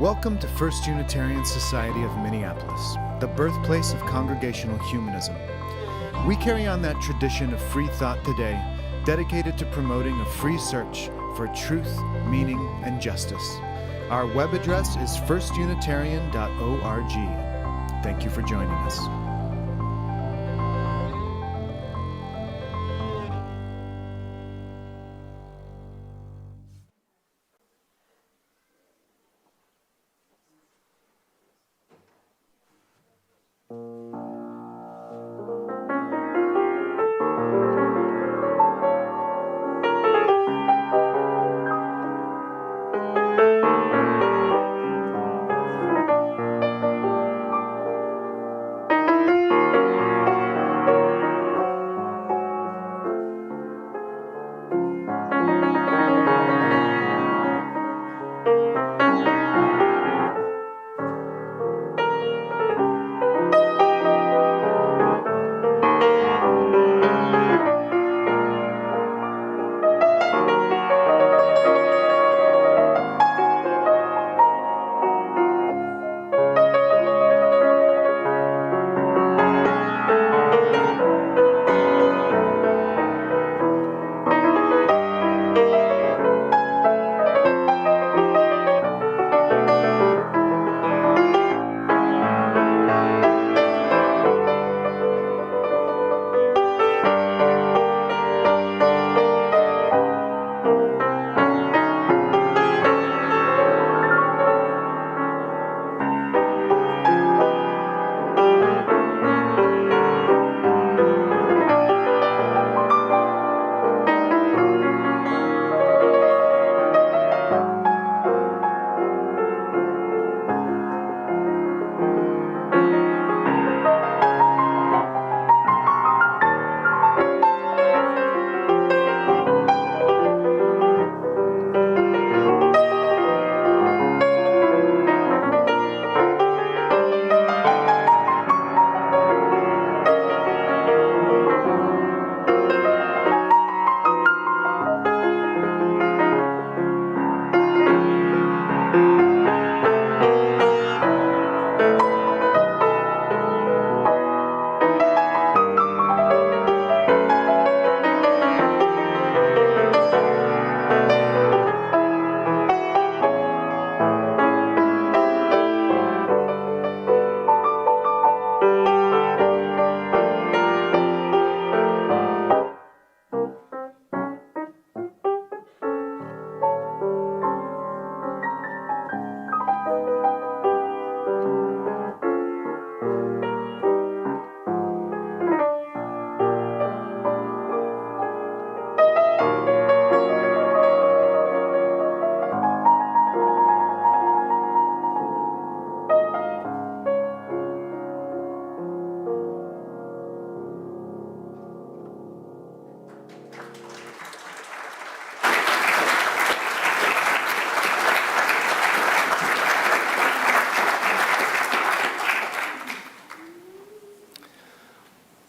Welcome to First Unitarian Society of Minneapolis, the birthplace of Congregational Humanism. We carry on that tradition of free thought today, dedicated to promoting a free search for truth, meaning, and justice. Our web address is firstunitarian.org. Thank you for joining us.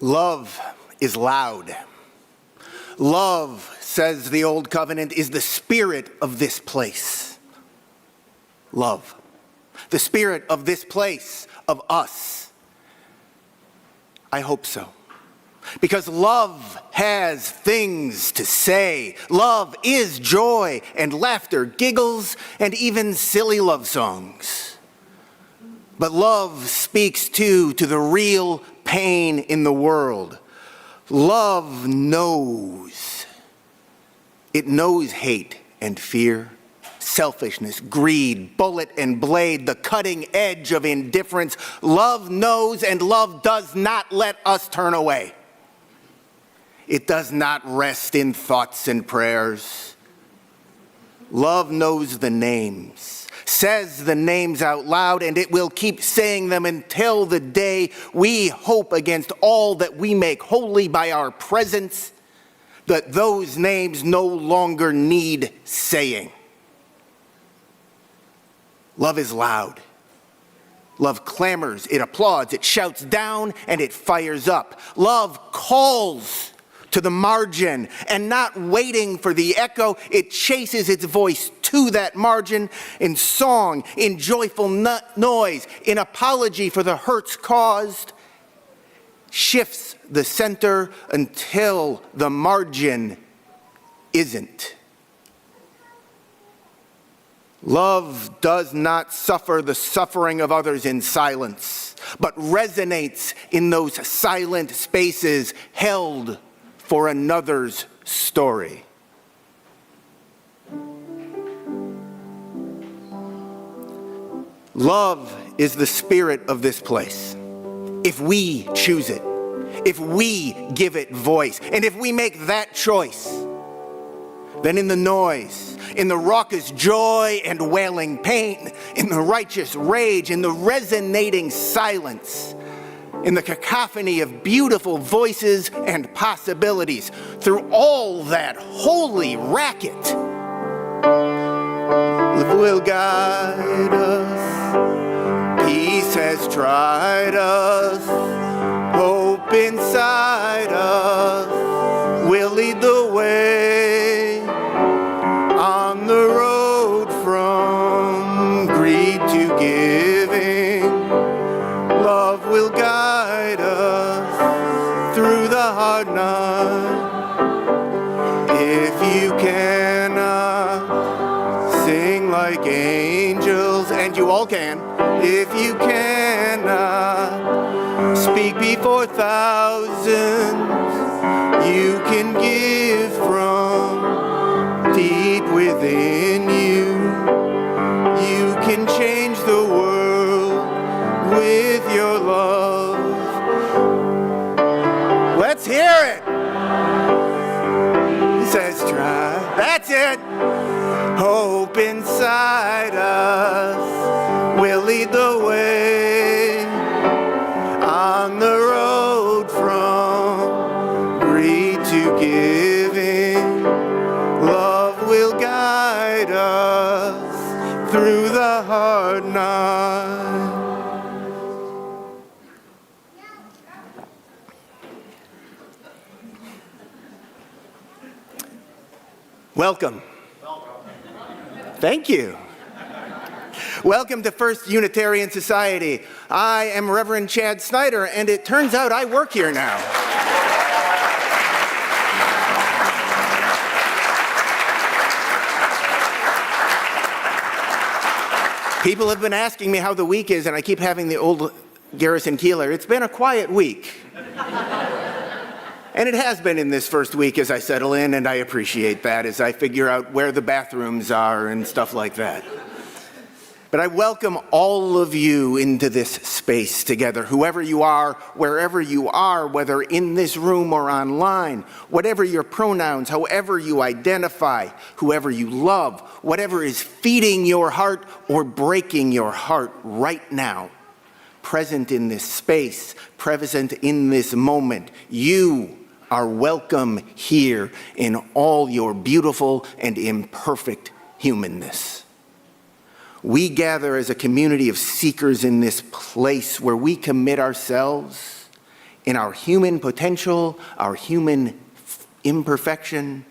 Love is loud. Love, says the Old Covenant, is the spirit of this place. Love. The spirit of this place, of us. I hope so. Because love has things to say. Love is joy and laughter, giggles, and even silly love songs. But love speaks too to the real pain in the world. Love knows. It knows hate and fear, selfishness, greed, bullet and blade, the cutting edge of indifference. Love knows, and love does not let us turn away. It does not rest in thoughts and prayers. Love knows the names, says the names out loud, and it will keep saying them until the day we hope against all that we make holy by our presence, that those names no longer need saying. Love is loud. Love clamors, it applauds, it shouts down, and it fires up. Love calls to the margin, and not waiting for the echo, it chases its voice to that margin in song, in joyful noise, in apology for the hurts caused, shifts the center until the margin isn't. Love does not suffer the suffering of others in silence, but resonates in those silent spaces held for another's story. Love is the spirit of this place. If we choose it, if we give it voice, and if we make that choice, then in the noise, in the raucous joy and wailing pain, in the righteous rage, in the resonating silence, in the cacophony of beautiful voices and possibilities, through all that holy racket, love will guide us, peace has tried us, hope inside us will lead the way on the road from greed to giving. Love will guide us through the hard night. If you cannot sing like angels, and you all can, if you cannot speak before thousands, you can give from deep within you. You can change the world with your love. Let's hear it. He says try. That's it. Hope inside us will lead the way on the road from greed to giving. Love will guide us through the hard night. Welcome. Thank you. Welcome to First Unitarian Society. I am Reverend Chad Snyder, and it turns out I work here now. People have been asking me how the week is, and I keep having the old Garrison Keillor. It's been a quiet week. And it has been in this first week as I settle in, and I appreciate that as I figure out where the bathrooms are and stuff like that. But I welcome all of you into this space together, whoever you are, wherever you are, whether in this room or online, whatever your pronouns, however you identify, whoever you love, whatever is feeding your heart or breaking your heart right now, present in this space, present in this moment, you are welcome here in all your beautiful and imperfect humanness. We gather as a community of seekers in this place where we commit ourselves in our human potential, our human imperfection,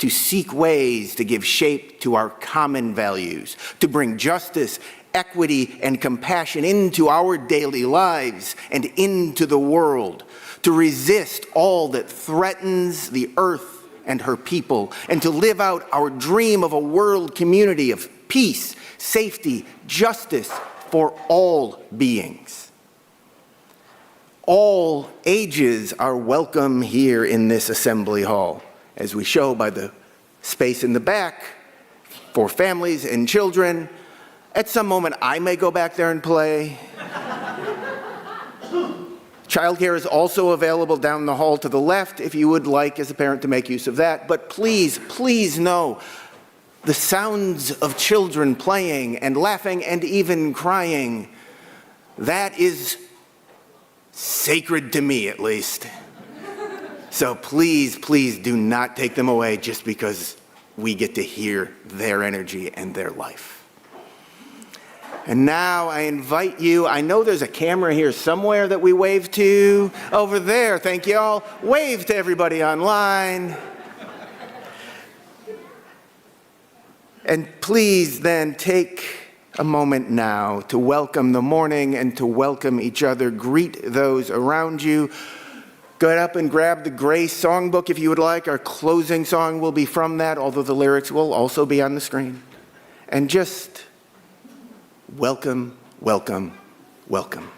to seek ways to give shape to our common values, to bring justice, equity, and compassion into our daily lives and into the world, to resist all that threatens the earth and her people, and to live out our dream of a world community of peace, safety, justice for all beings. All ages are welcome here in this assembly hall, as we show by the space in the back for families and children. At some moment, I may go back there and play. Childcare is also available down the hall to the left if you would like as a parent to make use of that. But please, please know, the sounds of children playing and laughing and even crying, that is sacred to me at least. So please, please do not take them away just because we get to hear their energy and their life. And now I invite you, I know there's a camera here somewhere that we wave to. Over there, thank you all. Wave to everybody online. And please then take a moment now to welcome the morning and to welcome each other. Greet those around you. Go up and grab the Grace songbook if you would like. Our closing song will be from that, although the lyrics will also be on the screen. And just welcome, welcome, welcome.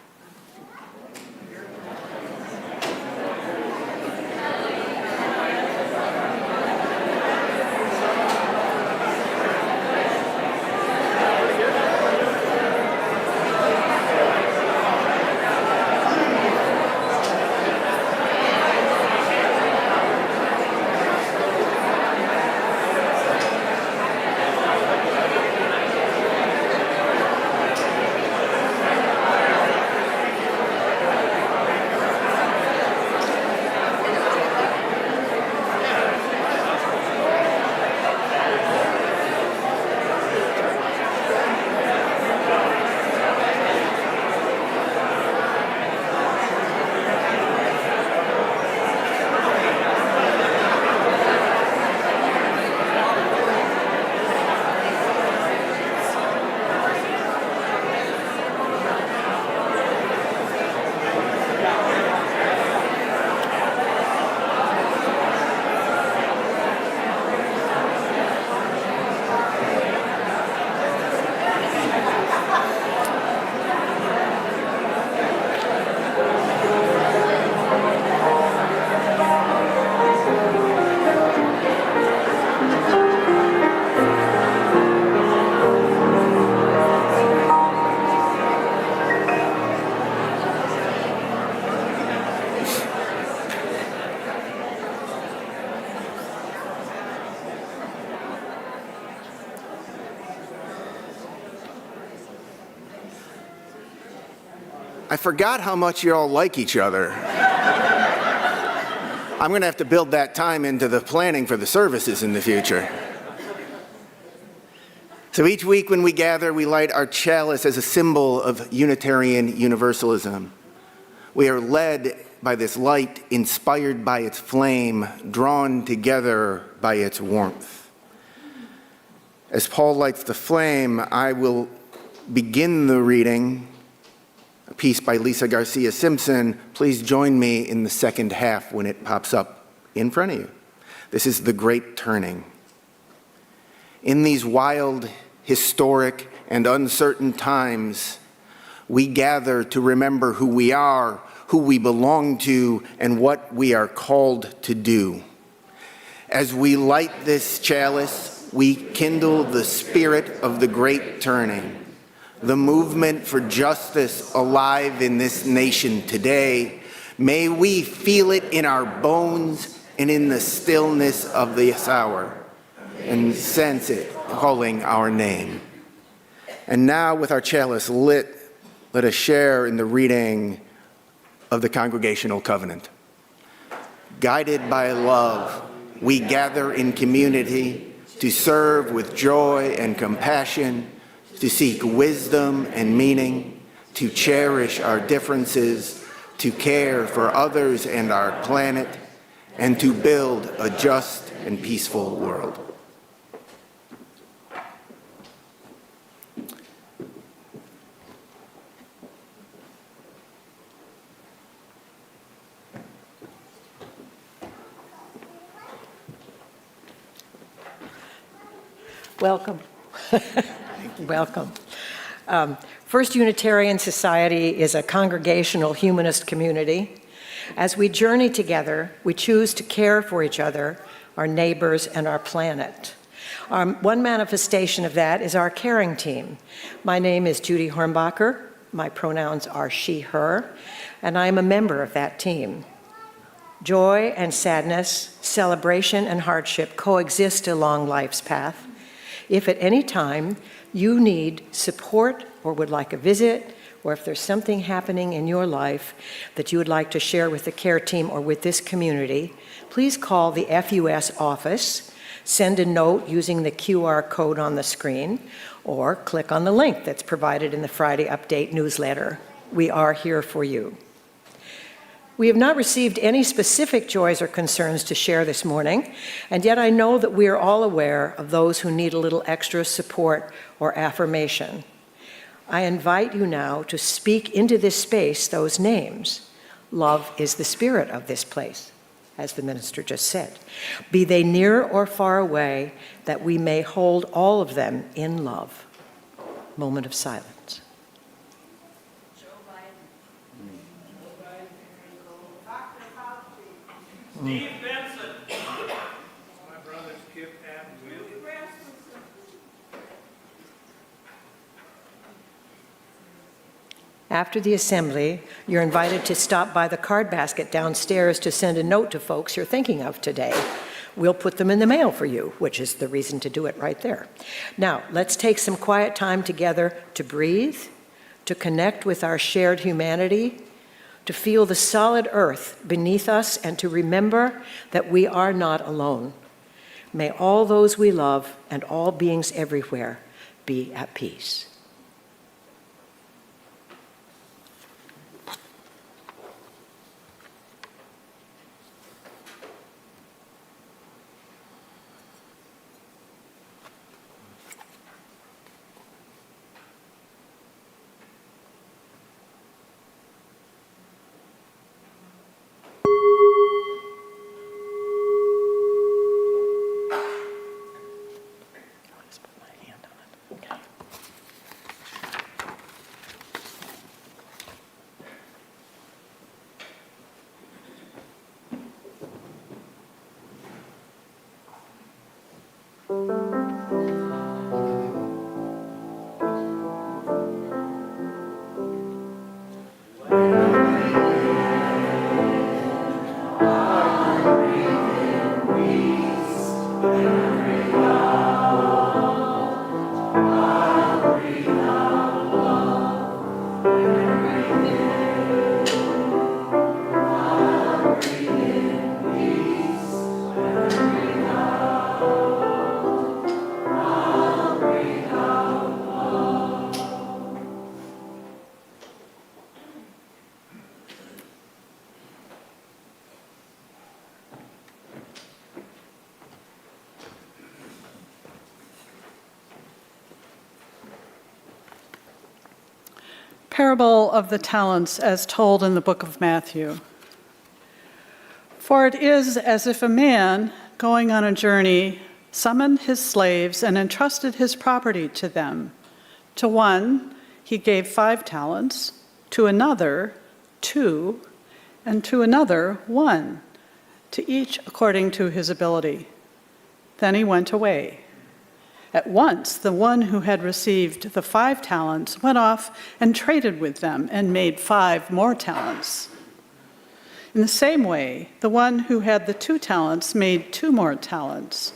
I forgot how much you all like each other. I'm going to have to build that time into the planning for the services in the future. So each week when we gather, we light our chalice as a symbol of Unitarian Universalism. We are led by this light, inspired by its flame, drawn together by its warmth. As Paul lights the flame, I will begin the reading. A piece by Lisa Garcia Simpson. Please join me in the second half when it pops up in front of you. This is The Great Turning. In these wild, historic, and uncertain times, we gather to remember who we are, who we belong to, and what we are called to do. As we light this chalice, we kindle the spirit of the Great Turning, the movement for justice alive in this nation today. May we feel it in our bones and in the stillness of this hour, and sense it calling our name. And now, with our chalice lit, let us share in the reading of the Congregational Covenant. Guided by love, we gather in community to serve with joy and compassion, to seek wisdom and meaning, to cherish our differences, to care for others and our planet, and to build a just and peaceful world. Welcome. Welcome. First Unitarian Society is a congregational humanist community. As we journey together, we choose to care for each other, our neighbors, and our planet. One manifestation of that is our caring team. My name is Judy Hornbacher. My pronouns are she, her, and I am a member of that team. Joy and sadness, celebration and hardship coexist along life's path. If at any time you need support or would like a visit, or if there's something happening in your life that you would like to share with the care team or with this community, please call the FUS office. Send a note using the QR code on the screen, or click on the link that's provided in the Friday Update newsletter. We are here for you. We have not received any specific joys or concerns to share this morning, and yet I know that we are all aware of those who need a little extra support or affirmation. I invite you now to speak into this space those names. Love is the spirit of this place, as the minister just said. Be they near or far away, that we may hold all of them in love. Moment of silence. Steve Benson. My brother's Kip Atwood. After the assembly, you're invited to stop by the card basket downstairs to send a note to folks you're thinking of today. We'll put them in the mail for you, which is the reason to do it right there. Now, let's take some quiet time together to breathe, to connect with our shared humanity, to feel the solid earth beneath us, and to remember that we are not alone. May all those we love and all beings everywhere be at peace. Parable of the talents as told in the book of Matthew. For it is as if a man going on a journey summoned his slaves and entrusted his property to them. To one he gave 5 talents, to another 2, and to another 1, to each according to his ability. Then he went away. At once, the one who had received the 5 talents went off and traded with them and made 5 more talents. In the same way, the one who had the 2 talents made 2 more talents.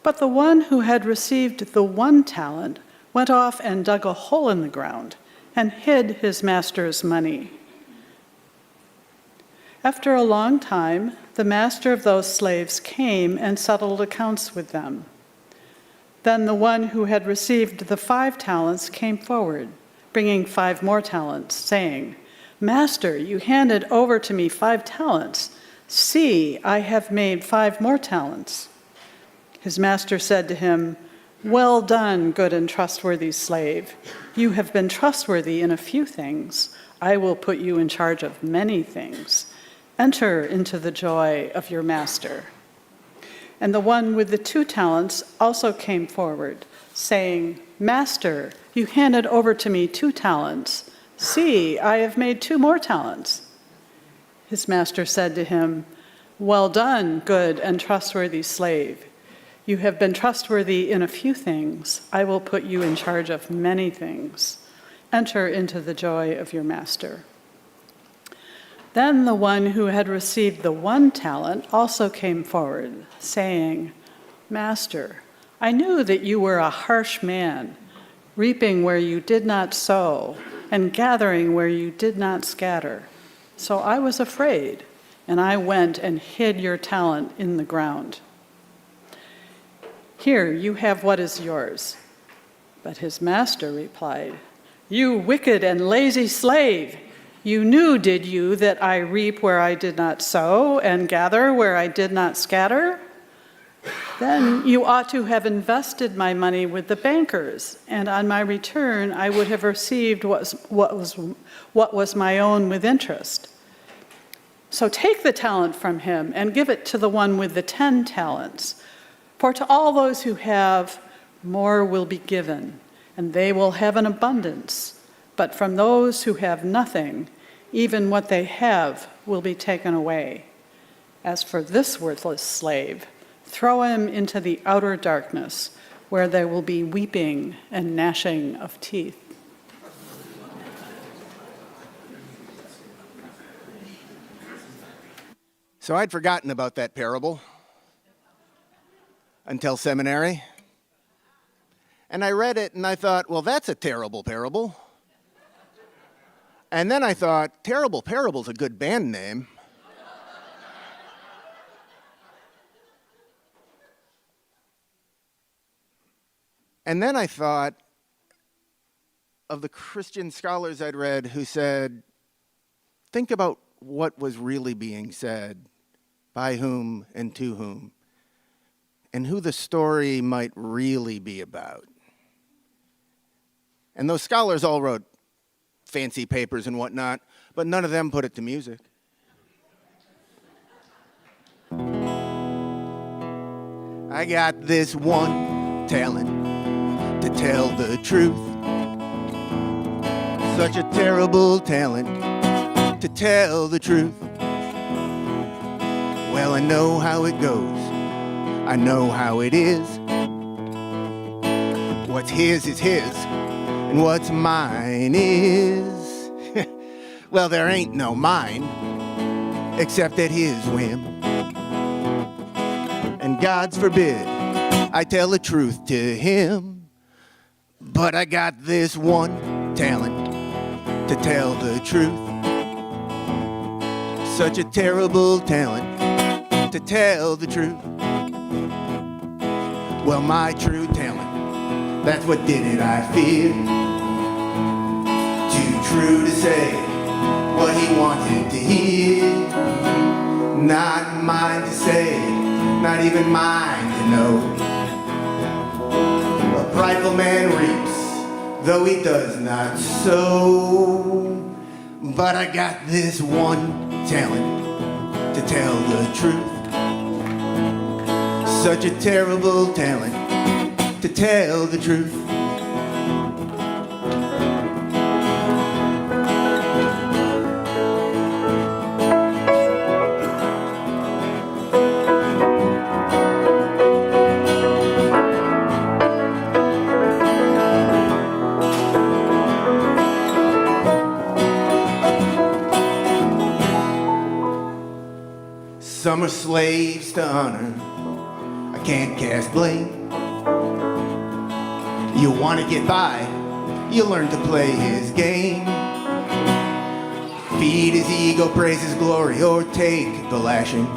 But the one who had received the 1 talent went off and dug a hole in the ground and hid his master's money. After a long time, the master of those slaves came and settled accounts with them. Then the one who had received the 5 talents came forward, bringing 5 more talents, saying, Master, you handed over to me 5 talents. See, I have made 5 more talents. His master said to him, Well done, good and trustworthy slave. You have been trustworthy in a few things. I will put you in charge of many things. Enter into the joy of your master. And the one with the 2 talents also came forward, saying, Master, you handed over to me 2 talents. See, I have made 2 more talents. His master said to him, Well done, good and trustworthy slave. You have been trustworthy in a few things. I will put you in charge of many things. Enter into the joy of your master. Then the one who had received the 1 talent also came forward, saying, Master, I knew that you were a harsh man, reaping where you did not sow, and gathering where you did not scatter. So I was afraid, and I went and hid your talent in the ground. Here, you have what is yours." But his master replied, "You wicked and lazy slave! You knew, did you, that I reap where I did not sow and gather where I did not scatter? Then you ought to have invested my money with the bankers, and on my return I would have received what was my own with interest. So take the talent from him and give it to the one with the 10 talents. For to all those who have, more will be given, and they will have an abundance. But from those who have nothing, even what they have will be taken away. As for this worthless slave, throw him into the outer darkness, where there will be weeping and gnashing of teeth." So I'd forgotten about that parable until seminary. And I read it and I thought, well, that's a terrible parable. And then I thought, Terrible Parable's a good band name. And then I thought of the Christian scholars I'd read who said, think about what was really being said, by whom and to whom, and who the story might really be about. And those scholars all wrote fancy papers and whatnot, but none of them put it to music. I got this one talent to tell the truth. Such a terrible talent to tell the truth. Well, I know how it goes. I know how it is. What's his is his, and what's mine is. Well, there ain't no mine, except at his whim. And God's forbid I tell the truth to him. But I got this one talent to tell the truth. Such a terrible talent to tell the truth. Well, my true talent, that's what did it, I fear. Too true to say what he wanted to hear. Not mine to say, not even mine to know. A prideful man reaps, though he does not sow. But I got this one talent to tell the truth. Such a terrible talent to tell the truth. Some are slaves to honor, I can't cast blame. You want to get by, you learn to play his game. Feed his ego, praise his glory, or take the lashing.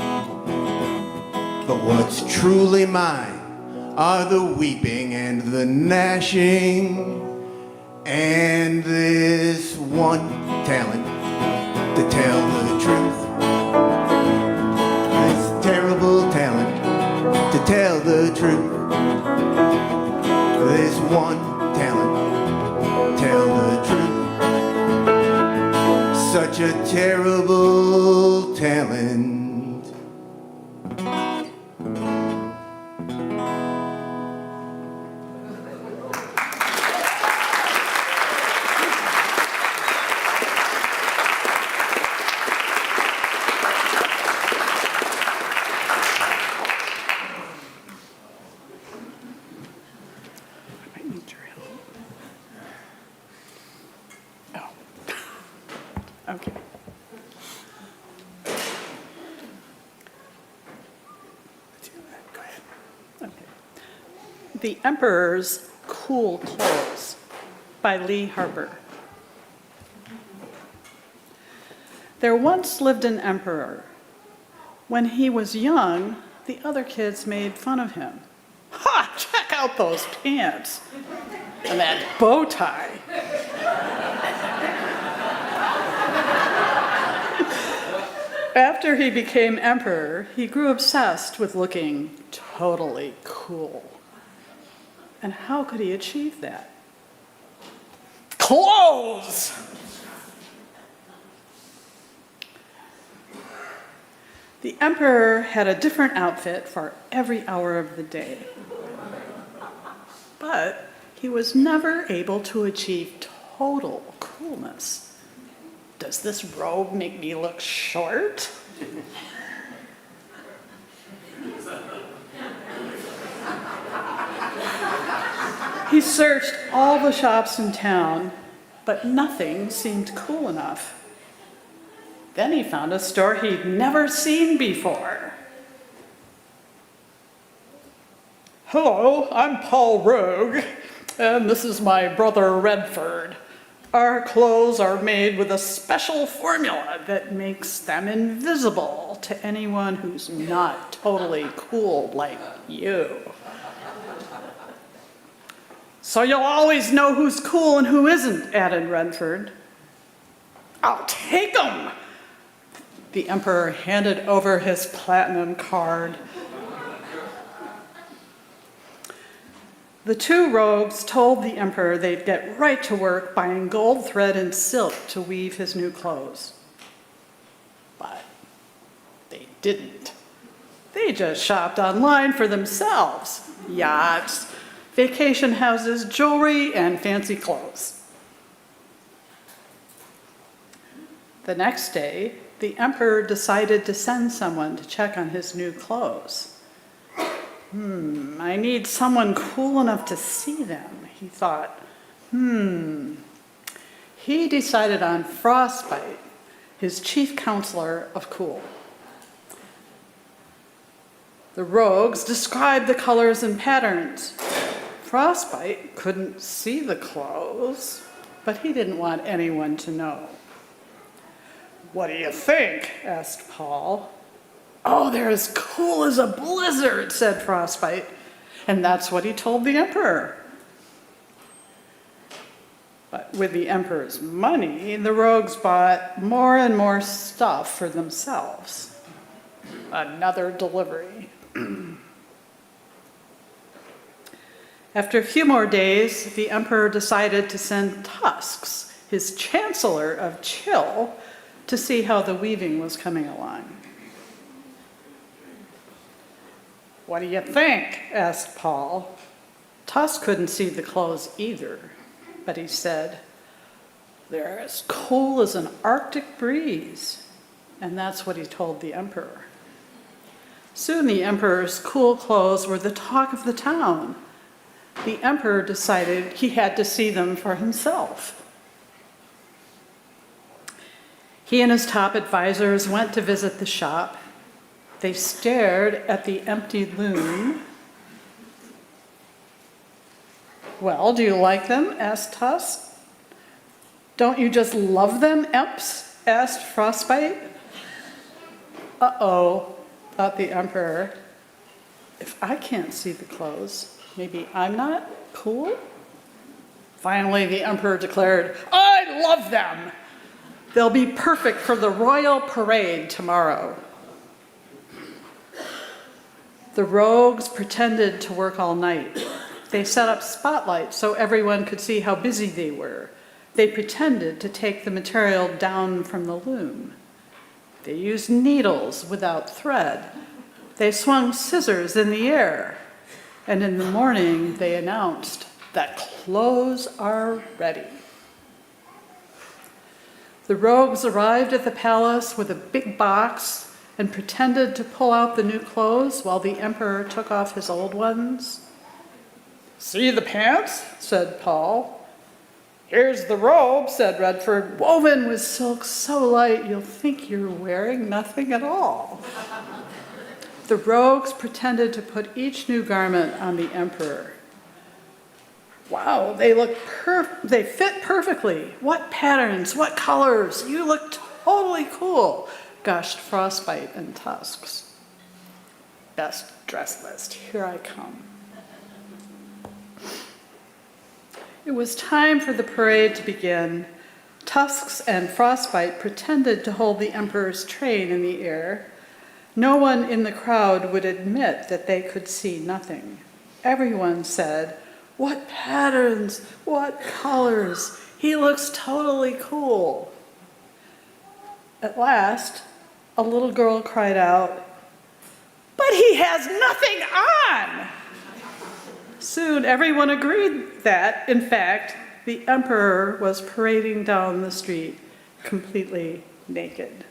But what's truly mine are the weeping and the gnashing. And this one talent to tell the truth. Terrible talent to tell the truth. This one talent, tell the truth. Such a terrible talent. Okay. Go ahead. Okay. The Emperor's Cool Clothes by Lee Harper. There once lived an emperor. When he was young, the other kids made fun of him. "Ha! out those pants and that bow tie. After he became emperor, he grew obsessed with looking totally cool. And how could he achieve that? Clothes! The emperor had a different outfit for every hour of the day. But he was never able to achieve total coolness. Does this robe make me look short? He searched all the shops in town, but nothing seemed cool enough. Then he found a store he'd never seen before. Hello, I'm Paul Rogue, and this is my brother Redford. Our clothes are made with a special formula that makes them invisible to anyone who's not totally cool like you. So you'll always know who's cool and who isn't, added Redford. I'll take 'em! The emperor handed over his platinum card. The two rogues told the emperor they'd get right to work buying gold thread and silk to weave his new clothes. But they didn't. They just shopped online for themselves. Yachts, vacation houses, jewelry, and fancy clothes. The next day, the emperor decided to send someone to check on his new clothes. I need someone cool enough to see them, he thought. He decided on Frostbite, his chief counselor of cool. The rogues described the colors and patterns. Frostbite couldn't see the clothes, but he didn't want anyone to know. What do you think? Asked Paul. Oh, they're as cool as a blizzard, said Frostbite. And that's what he told the emperor. But with the emperor's money, the rogues bought more and more stuff for themselves. Another delivery. After a few more days, the emperor decided to send Tusks, his chancellor of Chill, to see how the weaving was coming along. What do you think? Asked Paul. Tusk couldn't see the clothes either, but he said, they're as cool as an Arctic breeze. And that's what he told the emperor. Soon the emperor's cool clothes were the talk of the town. The emperor decided he had to see them for himself. He and his top advisors went to visit the shop. They stared at the empty loom. Well, do you like them? Asked Tusk. Don't you just love them, Emps? Asked Frostbite. Uh-oh, thought the emperor. If I can't see the clothes, maybe I'm not cool? Finally, the emperor declared, I love them! They'll be perfect for the royal parade tomorrow. The rogues pretended to work all night. They set up spotlights so everyone could see how busy they were. They pretended to take the material down from the loom. They used needles without thread. They swung scissors in the air. And in the morning, they announced that clothes are ready. The rogues arrived at the palace with a big box and pretended to pull out the new clothes while the emperor took off his old ones. See the pants? Said Paul. Here's the robe, said Redford, woven with silk so light you'll think you're wearing nothing at all. The rogues pretended to put each new garment on the emperor. Wow, they fit perfectly. What patterns, what colors, you look totally cool, gushed Frostbite and Tusks. Best dress list, here I come. It was time for the parade to begin. Tusks and frostbite pretended to hold the emperor's train in the air. No one in the crowd would admit that they could see nothing. Everyone said, "What patterns, what colors, he looks totally cool." At last, a little girl cried out, "But he has nothing on!" Soon everyone agreed that, in fact, the emperor was parading down the street completely naked.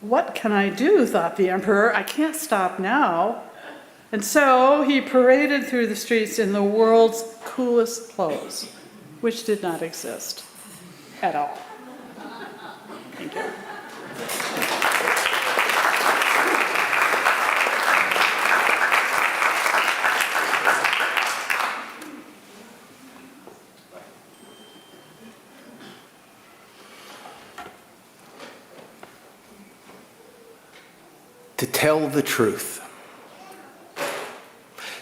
"What can I do?" thought the emperor. "I can't stop now." And so he paraded through the streets in the world's coolest clothes, which did not exist at all. Thank you. To tell the truth,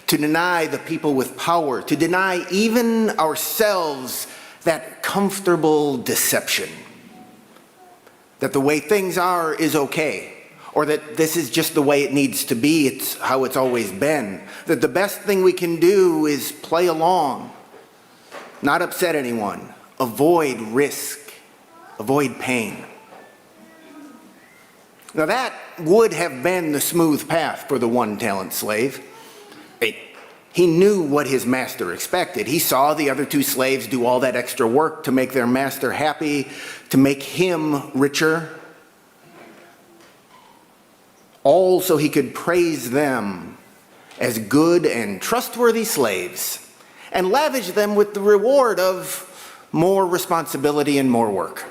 to deny the people with power, to deny even ourselves that comfortable deception that the way things are is okay, or that this is just the way it needs to be, it's how it's always been, that the best thing we can do is play along, not upset anyone, avoid risk, avoid pain. Now that would have been the smooth path for the one-talent slave. He knew what his master expected. He saw the other two slaves do all that extra work to make their master happy, to make him richer, all so he could praise them as good and trustworthy slaves and lavish them with the reward of more responsibility and more work.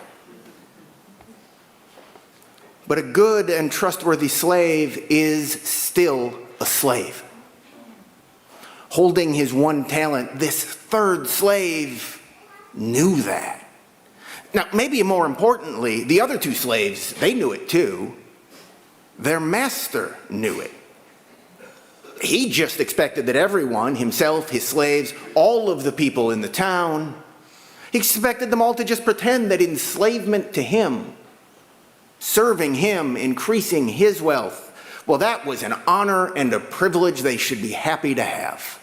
But a good and trustworthy slave is still a slave. Holding his one talent, this third slave knew that. Now, maybe more importantly, the other two slaves, they knew it too. Their master knew it. He just expected that everyone, himself, his slaves, all of the people in the town, he expected them all to just pretend that enslavement to him, serving him, increasing his wealth, well, that was an honor and a privilege they should be happy to have.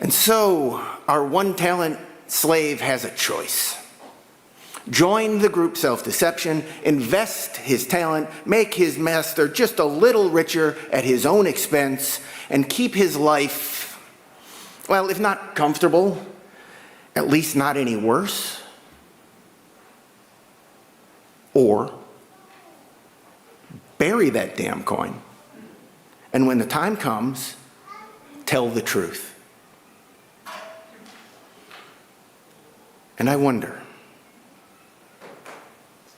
And so our one-talent slave has a choice. Join the group self-deception, invest his talent, make his master just a little richer at his own expense, and keep his life, well, if not comfortable, at least not any worse. Or bury that damn coin, and when the time comes, tell the truth. And I wonder,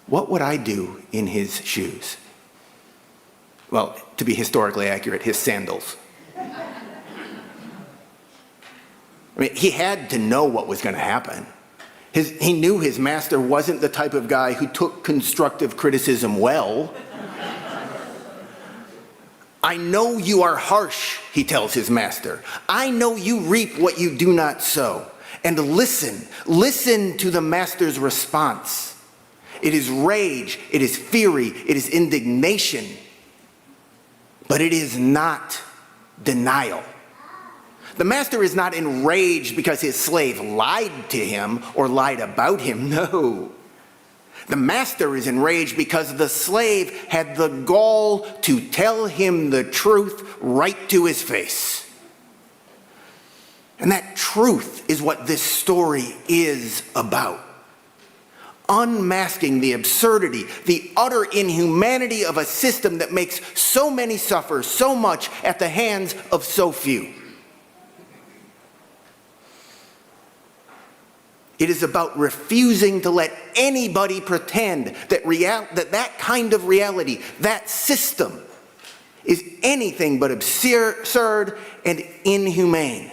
what would I do in his shoes? Well, to be historically accurate, his sandals. I mean, he had to know what was going to happen. He knew his master wasn't the type of guy who took constructive criticism well. I know you are harsh, he tells his master. I know you reap what you do not sow. And listen to the master's response. It is rage, it is fury, it is indignation, but it is not denial. The master is not enraged because his slave lied to him or lied about him. No. The master is enraged because the slave had the gall to tell him the truth right to his face. And that truth is what this story is about. Unmasking the absurdity, the utter inhumanity of a system that makes so many suffer so much at the hands of so few. It is about refusing to let anybody pretend that that kind of reality, that system, is anything but absurd and inhumane.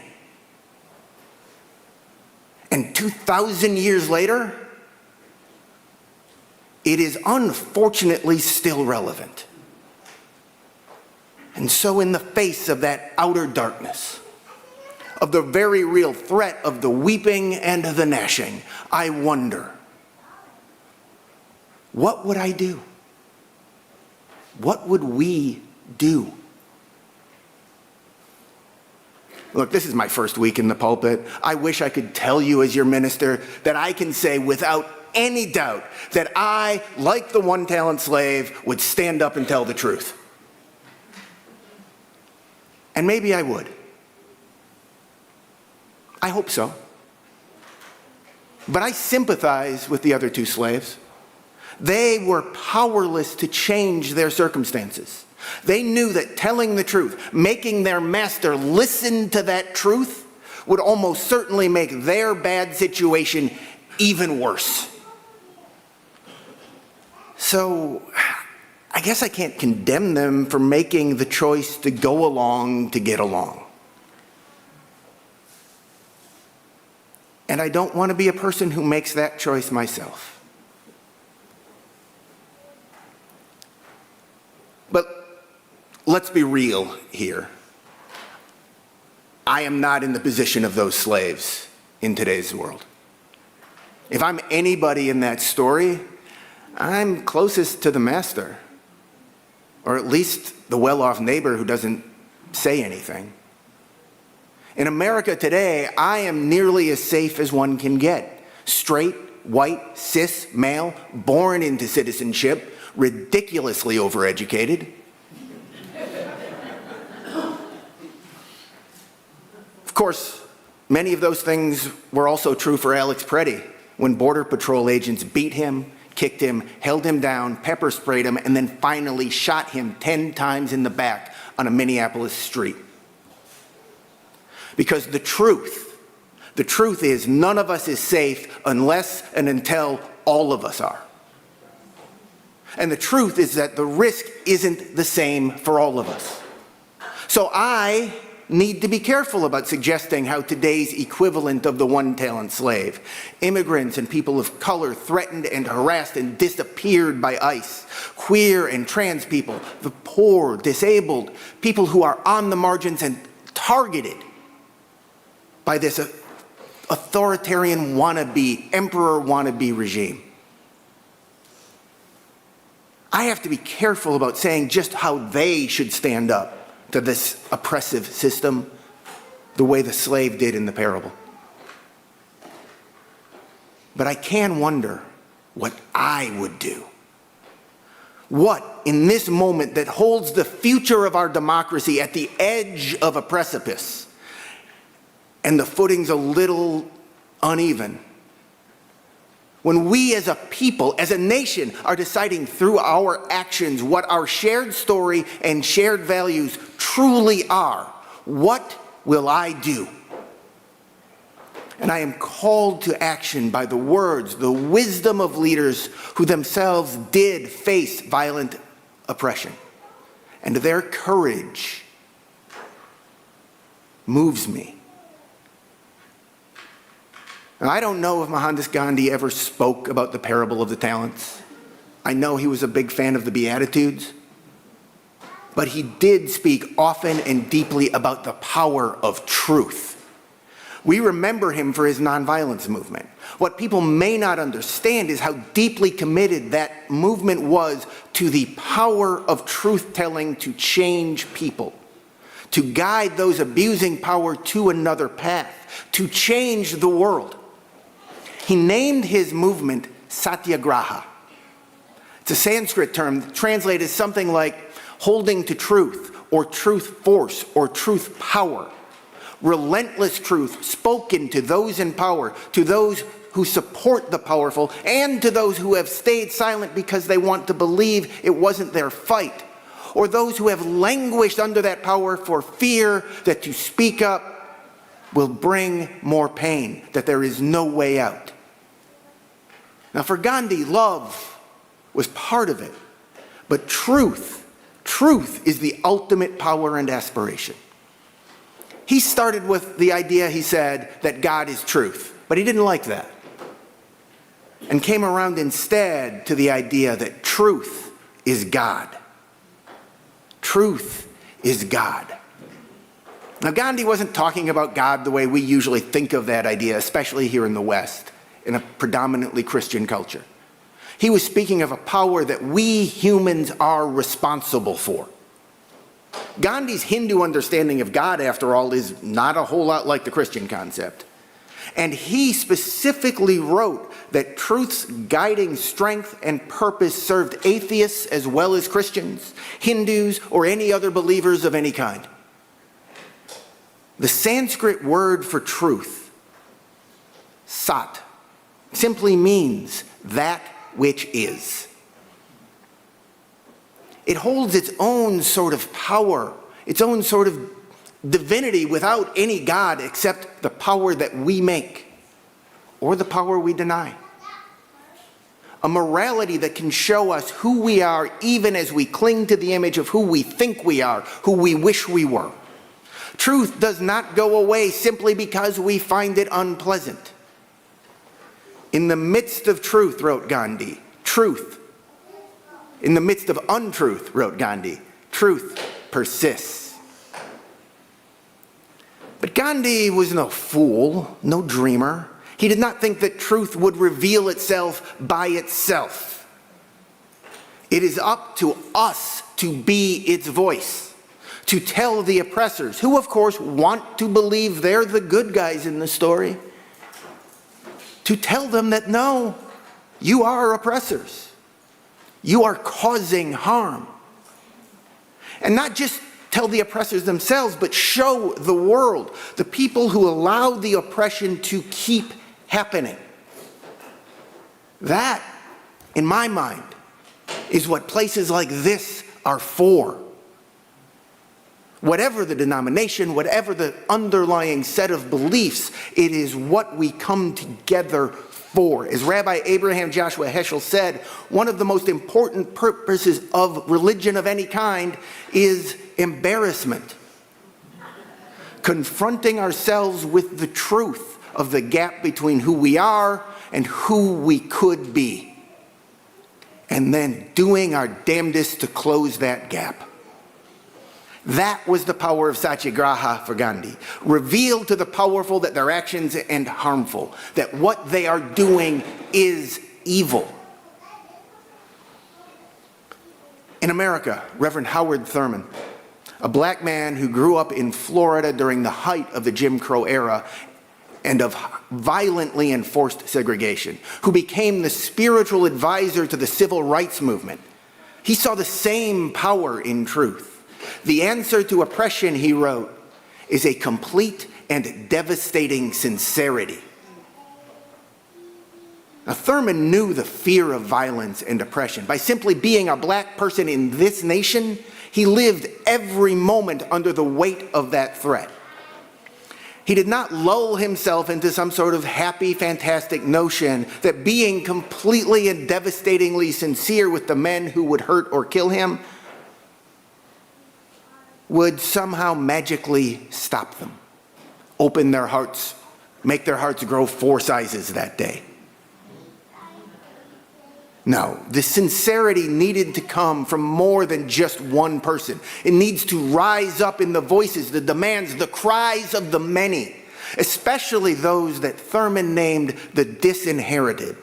And 2,000 years later, it is unfortunately still relevant. And so in the face of that outer darkness, of the very real threat of the weeping and the gnashing, I wonder, what would I do? What would we do? Look, this is my first week in the pulpit. I wish I could tell you as your minister that I can say without any doubt that I, like the one-talent slave, would stand up and tell the truth. And maybe I would. I hope so. But I sympathize with the other two slaves. They were powerless to change their circumstances. They knew that telling the truth, making their master listen to that truth, would almost certainly make their bad situation even worse. So, I guess I can't condemn them for making the choice to go along to get along. And I don't want to be a person who makes that choice myself. But let's be real here. I am not in the position of those slaves in today's world. If I'm anybody in that story, I'm closest to the master, or at least the well-off neighbor who doesn't say anything. In America today, I am nearly as safe as one can get. Straight, white, cis, male, born into citizenship, ridiculously overeducated. Of course, many of those things were also true for Alex Preddy when Border Patrol agents beat him, kicked him, held him down, pepper sprayed him, and then finally shot him 10 times in the back on a Minneapolis street. Because the truth is none of us is safe unless and until all of us are. And the truth is that the risk isn't the same for all of us. So I need to be careful about suggesting how today's equivalent of the one-talent slave, immigrants and people of color threatened and harassed and disappeared by ICE, queer and trans people, the poor, disabled, people who are on the margins and targeted by this authoritarian wannabe, emperor wannabe regime. I have to be careful about saying just how they should stand up to this oppressive system the way the slave did in the parable. But I can wonder what I would do. What, in this moment that holds the future of our democracy at the edge of a precipice, and the footing's a little uneven, when we as a people, as a nation, are deciding through our actions what our shared story and shared values truly are, what will I do? And I am called to action by the words, the wisdom of leaders who themselves did face violent oppression. And their courage moves me. Now, I don't know if Mohandas Gandhi ever spoke about the parable of the talents. I know he was a big fan of the Beatitudes. But he did speak often and deeply about the power of truth. We remember him for his nonviolence movement. What people may not understand is how deeply committed that movement was to the power of truth-telling to change people, to guide those abusing power to another path, to change the world. He named his movement Satyagraha. It's a Sanskrit term translated as something like holding to truth, or truth force, or truth power. Relentless truth spoken to those in power, to those who support the powerful, and to those who have stayed silent because they want to believe it wasn't their fight, or those who have languished under that power for fear that to speak up will bring more pain, that there is no way out. Now for Gandhi, love was part of it, but truth is the ultimate power and aspiration. He started with the idea, he said, that God is truth, but he didn't like that. And came around instead to the idea that truth is God. Truth is God. Now, Gandhi wasn't talking about God the way we usually think of that idea, especially here in the West, in a predominantly Christian culture. He was speaking of a power that we humans are responsible for. Gandhi's Hindu understanding of God, after all, is not a whole lot like the Christian concept. And he specifically wrote that truth's guiding strength and purpose served atheists as well as Christians, Hindus, or any other believers of any kind. The Sanskrit word for truth, sat, simply means that which is. It holds its own sort of power, its own sort of divinity without any God except the power that we make or the power we deny. A morality that can show us who we are even as we cling to the image of who we think we are, who we wish we were. Truth does not go away simply because we find it unpleasant. In the midst of truth, wrote Gandhi, truth. In the midst of untruth, wrote Gandhi, truth persists. But Gandhi was no fool, no dreamer. He did not think that truth would reveal itself by itself. It is up to us to be its voice, to tell the oppressors, who of course want to believe they're the good guys in the story, to tell them that no, you are oppressors. You are causing harm. And not just tell the oppressors themselves, but show the world, the people who allow the oppression to keep happening. That, in my mind, is what places like this are for. Whatever the denomination, whatever the underlying set of beliefs, it is what we come together for. As Rabbi Abraham Joshua Heschel said, one of the most important purposes of religion of any kind is embarrassment. Confronting ourselves with the truth of the gap between who we are and who we could be. And then doing our damnedest to close that gap. That was the power of Satyagraha for Gandhi. Reveal to the powerful that their actions are harmful, that what they are doing is evil. In America, Reverend Howard Thurman, a black man who grew up in Florida during the height of the Jim Crow era and of violently enforced segregation, who became the spiritual advisor to the civil rights movement, he saw the same power in truth. The answer to oppression, he wrote, is a complete and devastating sincerity. Now, Thurman knew the fear of violence and oppression. By simply being a black person in this nation, he lived every moment under the weight of that threat. He did not lull himself into some sort of happy, fantastic notion that being completely and devastatingly sincere with the men who would hurt or kill him would somehow magically stop them, open their hearts, make their hearts grow 4 sizes that day. No, the sincerity needed to come from more than just one person. It needs to rise up in the voices, the demands, the cries of the many, especially those that Thurman named the disinherited.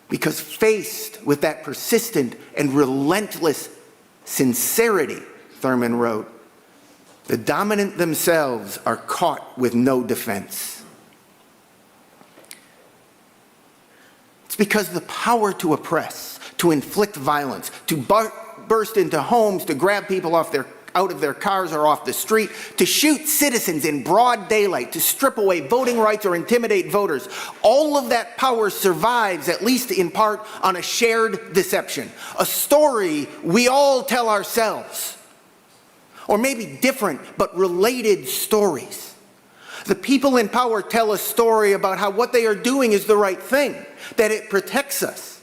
Because faced with that persistent and relentless sincerity, Thurman wrote, the dominant themselves are caught with no defense. It's because the power to oppress, to inflict violence, to burst into homes, to grab people out of their cars or off the street, to shoot citizens in broad daylight, to strip away voting rights or intimidate voters. All of that power survives, at least in part, on a shared deception. A story we all tell ourselves. Or maybe different but related stories. The people in power tell a story about how what they are doing is the right thing, that it protects us.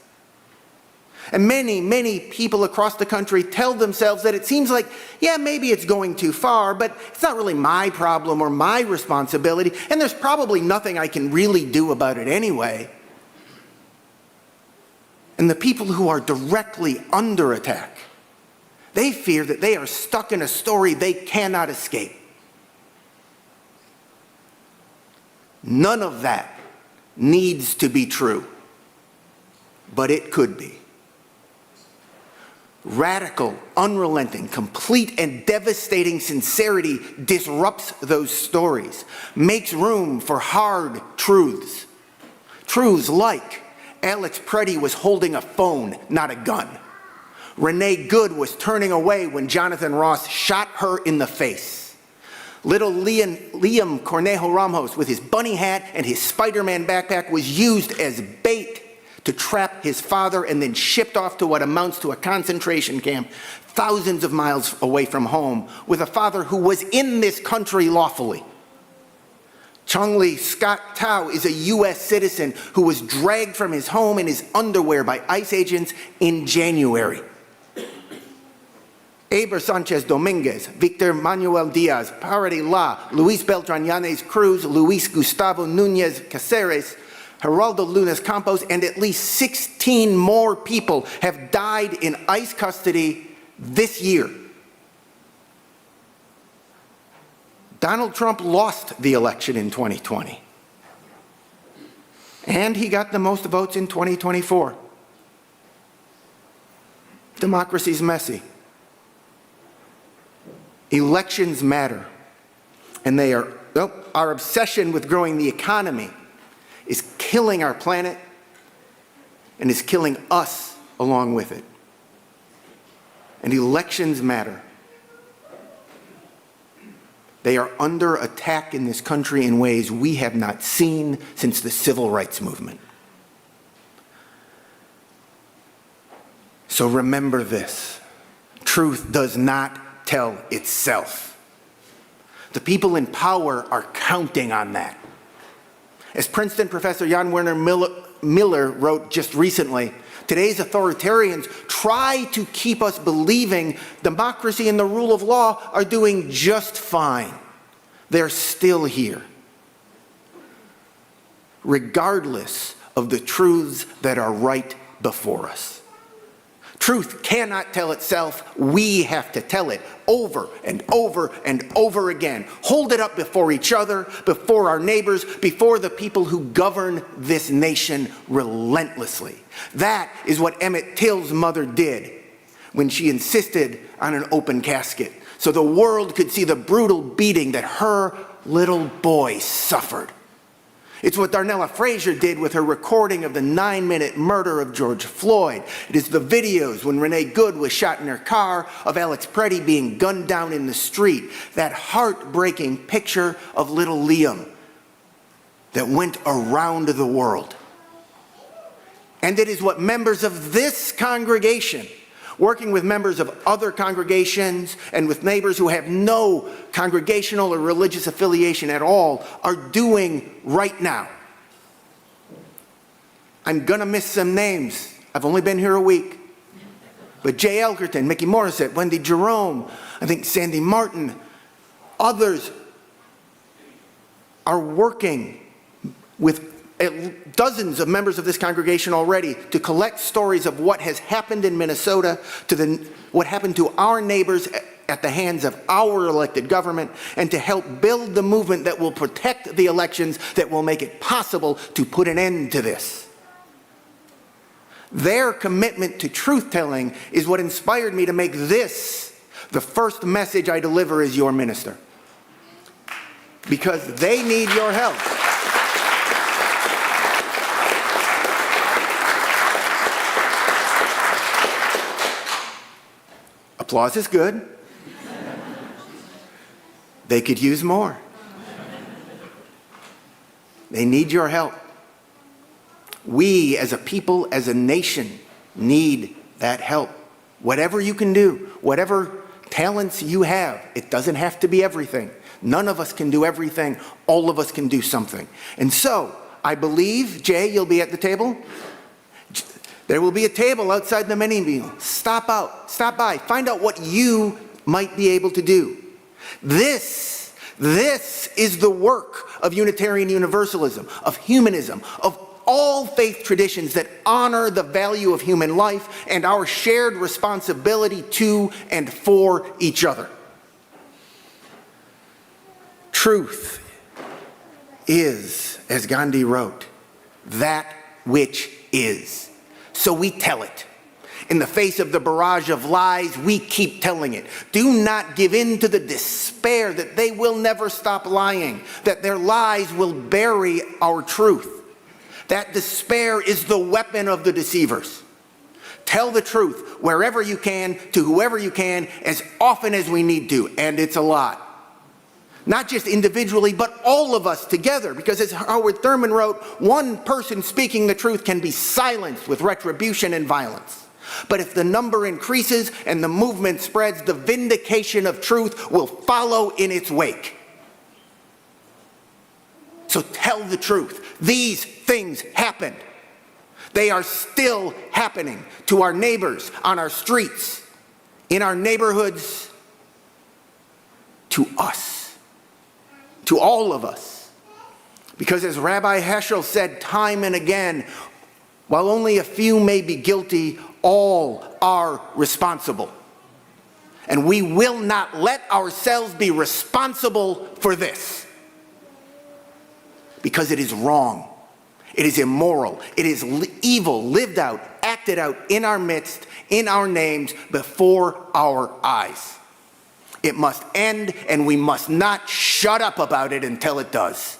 And many, many people across the country tell themselves that it seems like, yeah, maybe it's going too far, but it's not really my problem or my responsibility, and there's probably nothing I can really do about it anyway. And the people who are directly under attack, They fear that they are stuck in a story they cannot escape. None of that needs to be true, but it could be. Radical, unrelenting, complete, and devastating sincerity disrupts those stories, makes room for hard truths. Truths like Alex Preddy was holding a phone, not a gun. Renee Good was turning away when Jonathan Ross shot her in the face. Little Liam Cornejo Ramos, with his bunny hat and his Spider-Man backpack, was used as bait to trap his father and then shipped off to what amounts to a concentration camp thousands of miles away from home with a father who was in this country lawfully. Chung-Lee Scott Tao is a U.S. citizen who was dragged from his home in his underwear by ICE agents in January. Eber Sanchez Dominguez, Victor Manuel Diaz, Parody La, Luis Beltran Yanes Cruz, Luis Gustavo Nunez Caceres, Geraldo Lunas Campos, and at least 16 more people have died in ICE custody this year. Donald Trump lost the election in 2020. And he got the most votes in 2024. Democracy's messy. Elections matter. And our obsession with growing the economy is killing our planet and is killing us along with it. And elections matter. They are under attack in this country in ways we have not seen since the civil rights movement. So remember this: truth does not tell itself. The people in power are counting on that. As Princeton professor Jan Werner Miller wrote just recently, today's authoritarians try to keep us believing democracy and the rule of law are doing just fine. They're still here, regardless of the truths that are right before us. Truth cannot tell itself. We have to tell it over and over and over again. Hold it up before each other, before our neighbors, before the people who govern this nation relentlessly. That is what Emmett Till's mother did when she insisted on an open casket, so the world could see the brutal beating that her little boy suffered. It's what Darnella Frazier did with her recording of the 9-minute murder of George Floyd. It is the videos when Renee Good was shot in her car, of Alex Preddy being gunned down in the street. That heartbreaking picture of little Liam that went around the world. And it is what members of this congregation, working with members of other congregations and with neighbors who have no congregational or religious affiliation at all, are doing right now. I'm gonna miss some names. I've only been here a week. But Jay Elkerton, Mickey Morissette, Wendy Jerome, I think Sandy Martin, others are working with dozens of members of this congregation already to collect stories of what has happened in Minnesota, what happened to our neighbors at the hands of our elected government, and to help build the movement that will protect the elections, that will make it possible to put an end to this. Their commitment to truth-telling is what inspired me to make this the first message I deliver as your minister. Because they need your help. Applause is good. They could use more. They need your help. We as a people, as a nation, need that help. Whatever you can do, whatever talents you have, it doesn't have to be everything. None of us can do everything. All of us can do something. And so, I believe, Jay, you'll be at the table. There will be a table outside the mini meal. Stop by, find out what you might be able to do. This is the work of Unitarian Universalism, of humanism, of all faith traditions that honor the value of human life and our shared responsibility to and for each other. Truth is, as Gandhi wrote, that which is. So we tell it. In the face of the barrage of lies, we keep telling it. Do not give in to the despair that they will never stop lying, that their lies will bury our truth. That despair is the weapon of the deceivers. Tell the truth wherever you can, to whoever you can, as often as we need to, and it's a lot. Not just individually, but all of us together, because as Howard Thurman wrote, one person speaking the truth can be silenced with retribution and violence. But if the number increases and the movement spreads, the vindication of truth will follow in its wake. So tell the truth. These things happened. They are still happening to our neighbors, on our streets, in our neighborhoods, to us, to all of us. Because as Rabbi Heschel said time and again, while only a few may be guilty, all are responsible. And we will not let ourselves be responsible for this. Because it is wrong. It is immoral. It is evil, lived out, acted out in our midst, in our names, before our eyes. It must end, and we must not shut up about it until it does.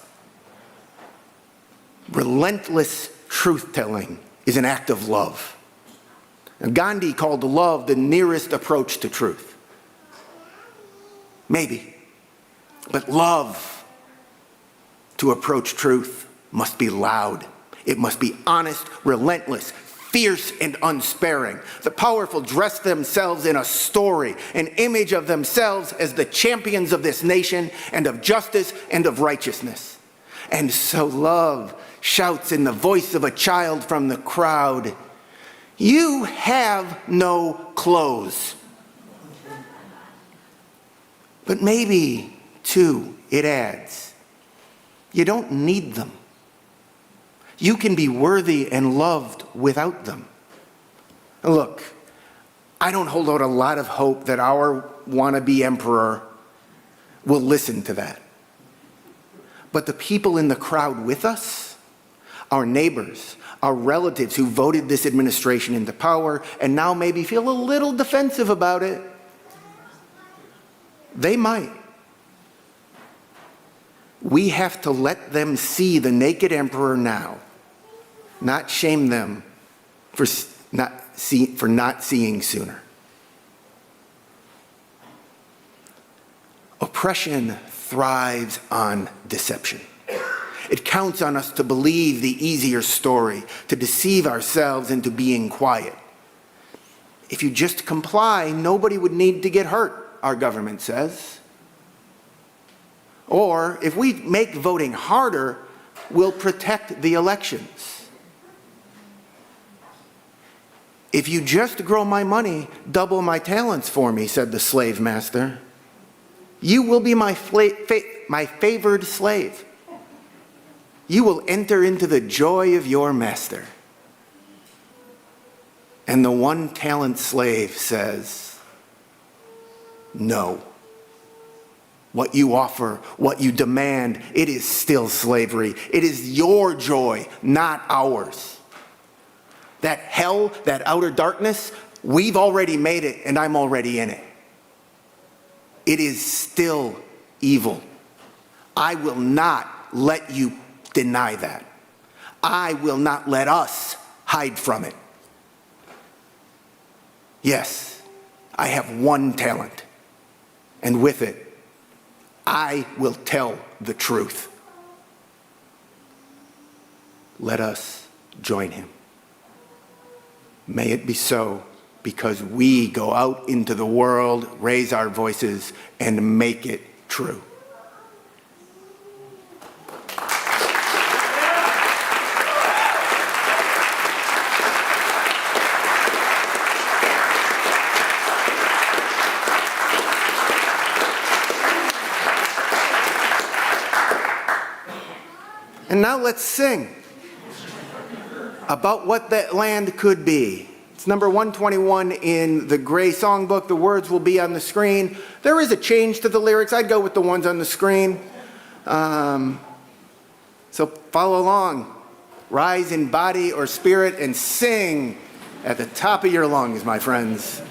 Relentless truth-telling is an act of love. And Gandhi called love the nearest approach to truth. Maybe. But love, to approach truth, must be loud. It must be honest, relentless, fierce, and unsparing. The powerful dress themselves in a story, an image of themselves as the champions of this nation and of justice and of righteousness. And so love shouts in the voice of a child from the crowd, "You have no clothes." But maybe, too, it adds, you don't need them. You can be worthy and loved without them. Look, I don't hold out a lot of hope that our wannabe emperor will listen to that. But the people in the crowd with us, our neighbors, our relatives who voted this administration into power and now maybe feel a little defensive about it, they might. We have to let them see the naked emperor now, not shame them for not seeing sooner. Oppression thrives on deception. It counts on us to believe the easier story, to deceive ourselves into being quiet. If you just comply, nobody would need to get hurt, our government says. Or if we make voting harder, we'll protect the elections. If you just grow my money, double my talents for me, said the slave master. You will be my favored slave. You will enter into the joy of your master. And the one-talent slave says, no. What you offer, what you demand, it is still slavery. It is your joy, not ours. That hell, that outer darkness, we've already made it, and I'm already in it. It is still evil. I will not let you deny that. I will not let us hide from it. Yes, I have one talent, and with it, I will tell the truth. Let us join him. May it be so, because we go out into the world, raise our voices, and make it true. And now let's sing. about what that land could be. It's number 121 in the Gray Songbook. The words will be on the screen. There is a change to the lyrics. I'd go with the ones on the screen. So follow along. Rise in body or spirit and sing at the top of your lungs, my friends.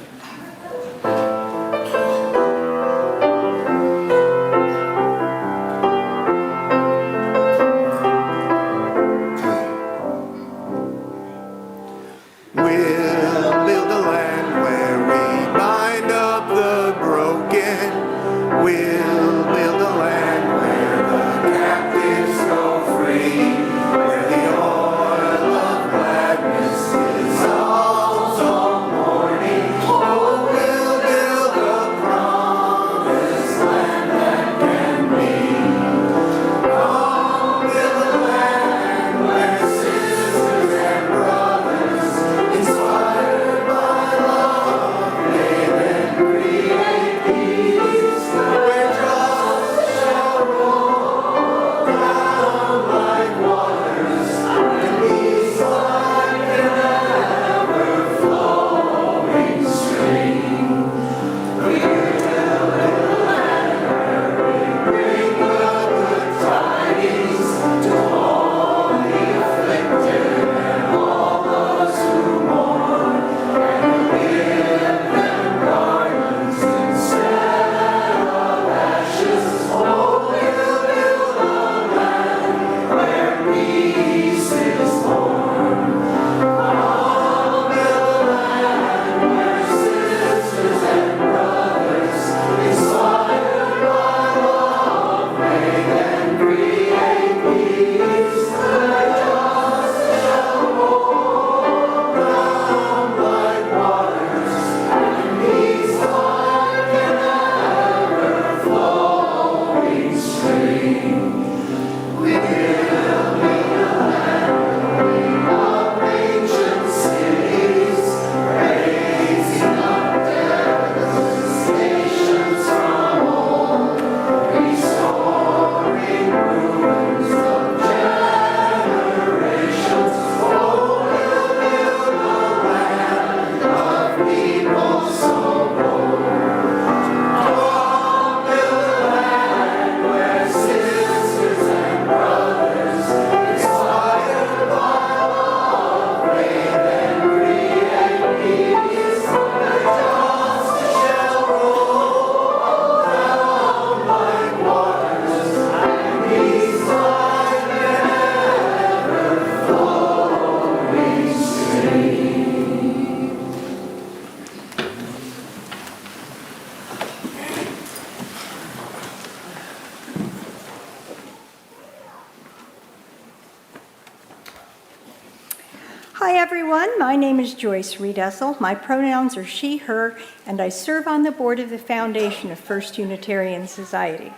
Hi everyone, my name is Joyce Riedessel. My pronouns are she, her, and I serve on the board of the foundation of First Unitarian Society.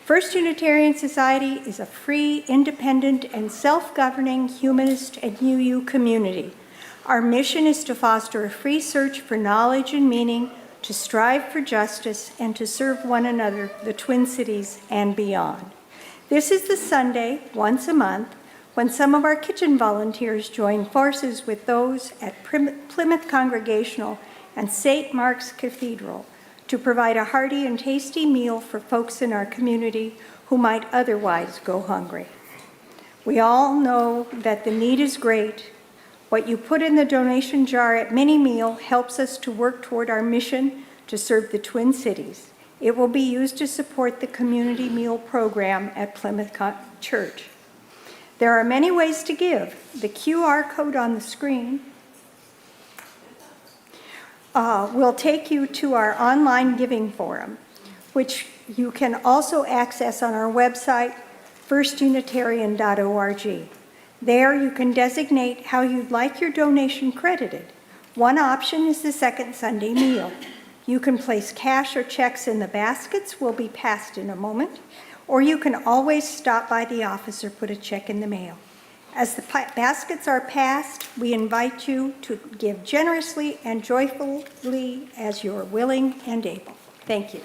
First Unitarian Society is a free, independent, and self-governing humanist and UU community. Our mission is to foster a free search for knowledge and meaning, to strive for justice, and to serve one another, the Twin Cities, and beyond. This is the Sunday, once a month, when some of our kitchen volunteers join forces with those at Plymouth Congregational and St. Mark's Cathedral to provide a hearty and tasty meal for folks in our community who might otherwise go hungry. We all know that the need is great. What you put in the donation jar at Mini Meal helps us to work toward our mission to serve the Twin Cities. It will be used to support the community meal program at Plymouth Church. There are many ways to give. The QR code on the screen will take you to our online giving forum, which you can also access on our website, firstunitarian.org. There you can designate how you'd like your donation credited. One option is the second Sunday meal. You can place cash or checks in the baskets, will be passed in a moment, or you can always stop by the office or put a check in the mail. As the baskets are passed, we invite you to give generously and joyfully as you're willing and able. Thank you.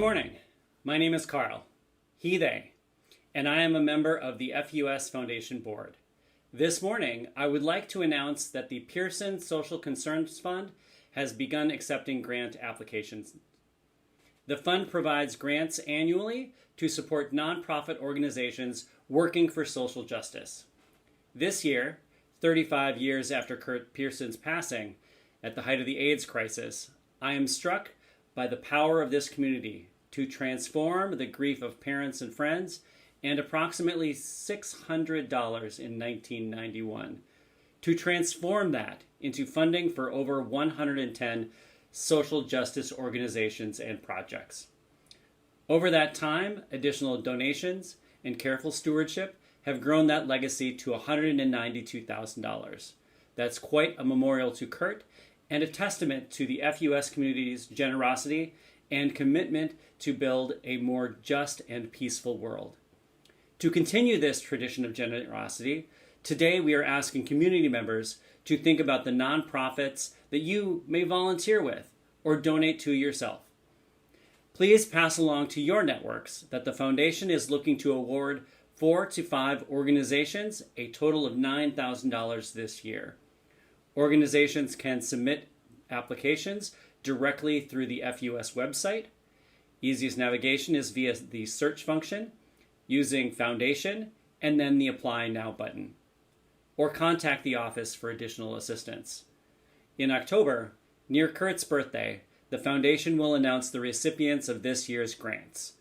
morning. My name is Carl, he, they, and I am a member of the FUS Foundation Board. This morning, I would like to announce that the Pearson Social Concerns Fund has begun accepting grant applications. The fund provides grants annually to support nonprofit organizations working for social justice. This year, 35 years after Kurt Pearson's passing, at the height of the AIDS crisis, I am struck by the power of this community to transform the grief of parents and friends, and approximately $600 in 1991, to transform that into funding for over 110 social justice organizations and projects. Over that time, additional donations and careful stewardship have grown that legacy to $192,000. That's quite a memorial to Kurt and a testament to the FUS community's generosity and commitment to build a more just and peaceful world. To continue this tradition of generosity, today we are asking community members to think about the nonprofits that you may volunteer with or donate to yourself. Please pass along to your networks that the Foundation is looking to award 4 to 5 organizations a total of $9,000 this year. Organizations can submit applications directly through the FUS website. Easiest navigation is via the search function, using Foundation and then the Apply Now button, or contact the office for additional assistance. In October, near Kurt's birthday, the Foundation will announce the recipients of this year's grants,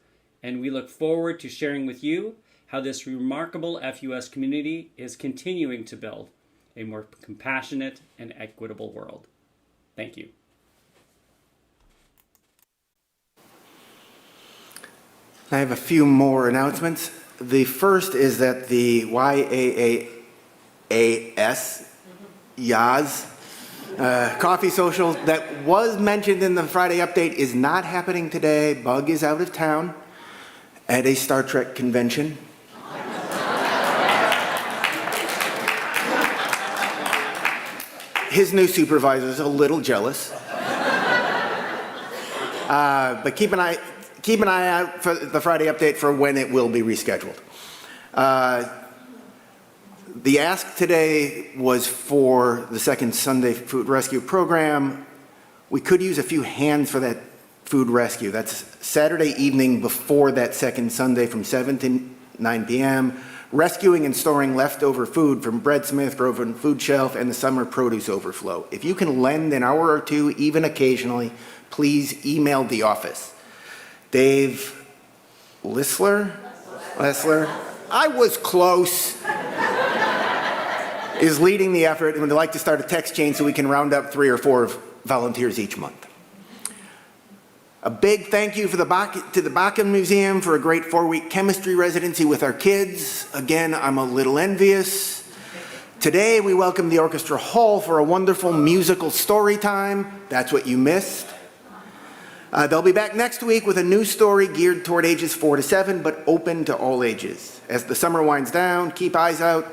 and we look forward to sharing with you how this remarkable FUS community is continuing to build a more compassionate and equitable world. Thank you. I have a few more announcements. The first is that the YAS coffee social that was mentioned in the Friday update is not happening today. Bug is out of town at a Star Trek convention. His new supervisor is a little jealous. But keep an eye out for the Friday update for when it will be rescheduled. The ask today was for the second Sunday food rescue program. We could use a few hands for that food rescue. That's Saturday evening before that second Sunday from 7 to 9 p.m., rescuing and storing leftover food from Breadsmith, Groveland Food Shelf, and the summer produce overflow. If you can lend an hour or two, even occasionally, please email the office. Dave Lissler, I was close, is leading the effort and would like to start a text chain so we can round up 3 or 4 volunteers each month. A big thank you to the Bakken Museum for a great 4-week chemistry residency with our kids. Again, I'm a little envious. Today, we welcome the Orchestra Hall for a wonderful musical story time. That's what you missed. They'll be back next week with a new story geared toward ages 4 to 7, but open to all ages. As the summer winds down, keep eyes out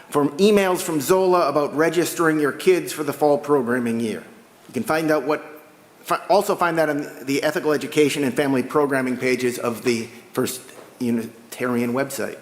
for emails from Zola about registering your kids for the fall programming year. You can also find that on the ethical education and family programming pages of the First Unitarian website.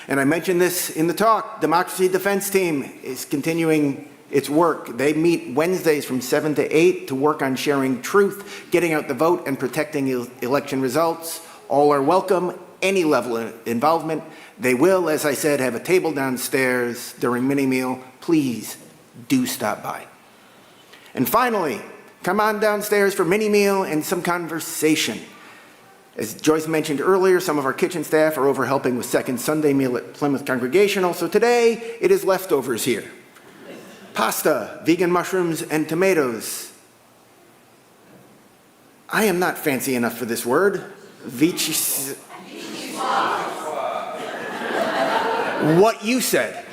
And I mentioned this in the talk, Democracy Defense Team is continuing its work. They meet Wednesdays from 7 to 8 to work on sharing truth, getting out the vote, and protecting election results. All are welcome, any level of involvement. They will, as I said, have a table downstairs during mini-meal. Please do stop by. And finally, come on downstairs for mini-meal and some conversation. As Joyce mentioned earlier, some of our kitchen staff are over helping with second Sunday meal at Plymouth Congregational, so today it is leftovers here. Pasta, vegan mushrooms, and tomatoes. I am not fancy enough for this word. What you said.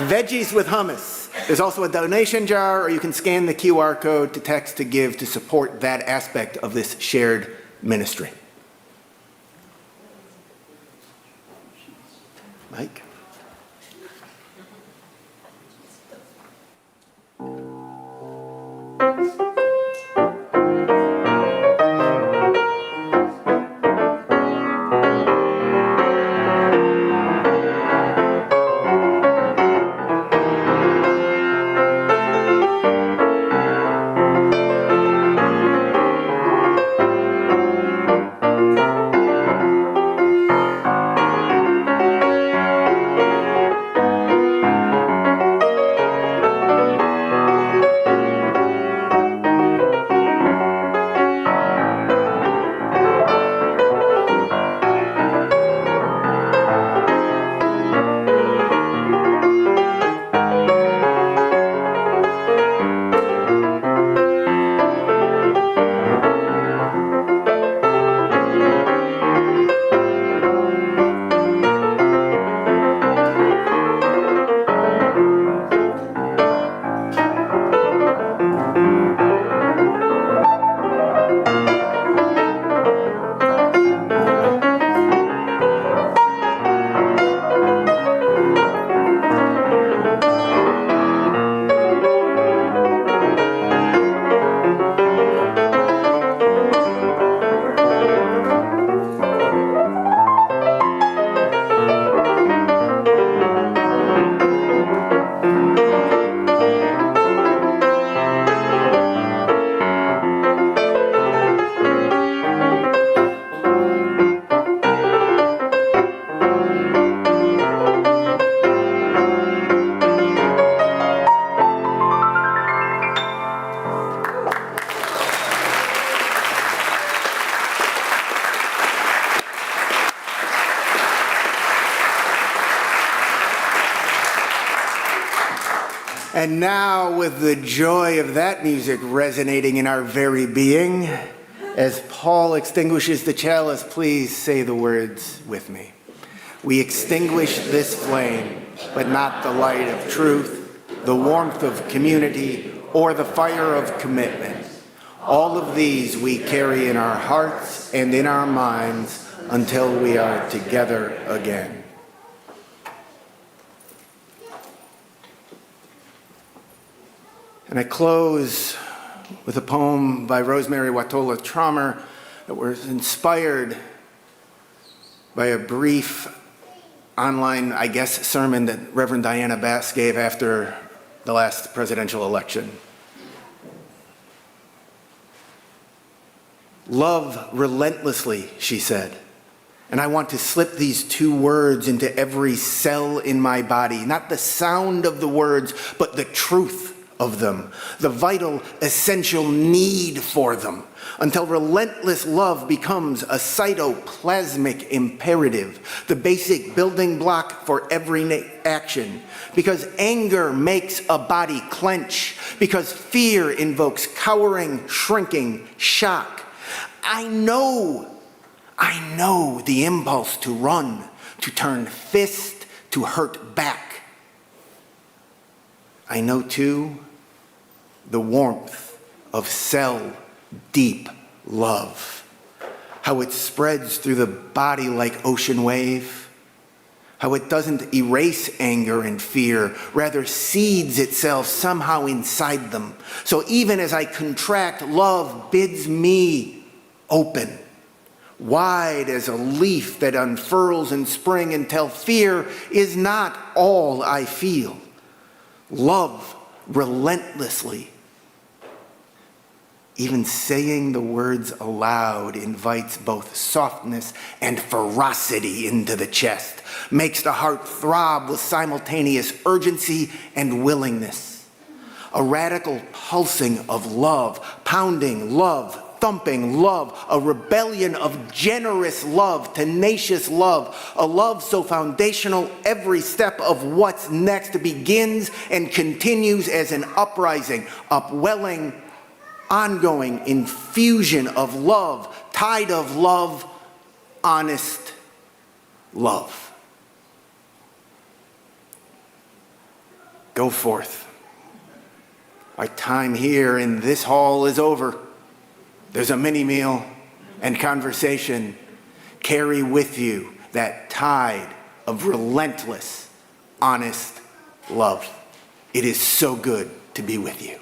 Veggies with hummus. There's also a donation jar, or you can scan the QR code to text to give to support that aspect of this shared ministry. Mike? And now, with the joy of that music resonating in our very being, as Paul extinguishes the chalice, please say the words with me. We extinguish this flame, but not the light of truth, the warmth of community, or the fire of commitment. All of these we carry in our hearts and in our minds until we are together again. And I close with a poem by Rosemary Watola Traumer that was inspired by a brief online, sermon that Reverend Diana Bass gave after the last presidential election. Love relentlessly, she said. And I want to slip these two words into every cell in my body, not the sound of the words, but the truth of them, the vital, essential need for them, until relentless love becomes a cytoplasmic imperative, the basic building block for every action. Because anger makes a body clench, because fear invokes cowering, shrinking, shock. I know the impulse to run, to turn fist, to hurt back. I know too the warmth of cell-deep love, how it spreads through the body like ocean wave, how it doesn't erase anger and fear, rather seeds itself somehow inside them. So even as I contract, love bids me open, wide as a leaf that unfurls in spring until fear is not all I feel. Love relentlessly. Even saying the words aloud invites both softness and ferocity into the chest, makes the heart throb with simultaneous urgency and willingness. A radical pulsing of love, pounding love, thumping love, a rebellion of generous love, tenacious love, a love so foundational every step of what's next begins and continues as an uprising, upwelling, ongoing infusion of love, tide of love, honest love. Go forth. Our time here in this hall is over. There's a mini meal and conversation. Carry with you that tide of relentless, honest love. It is so good to be with you.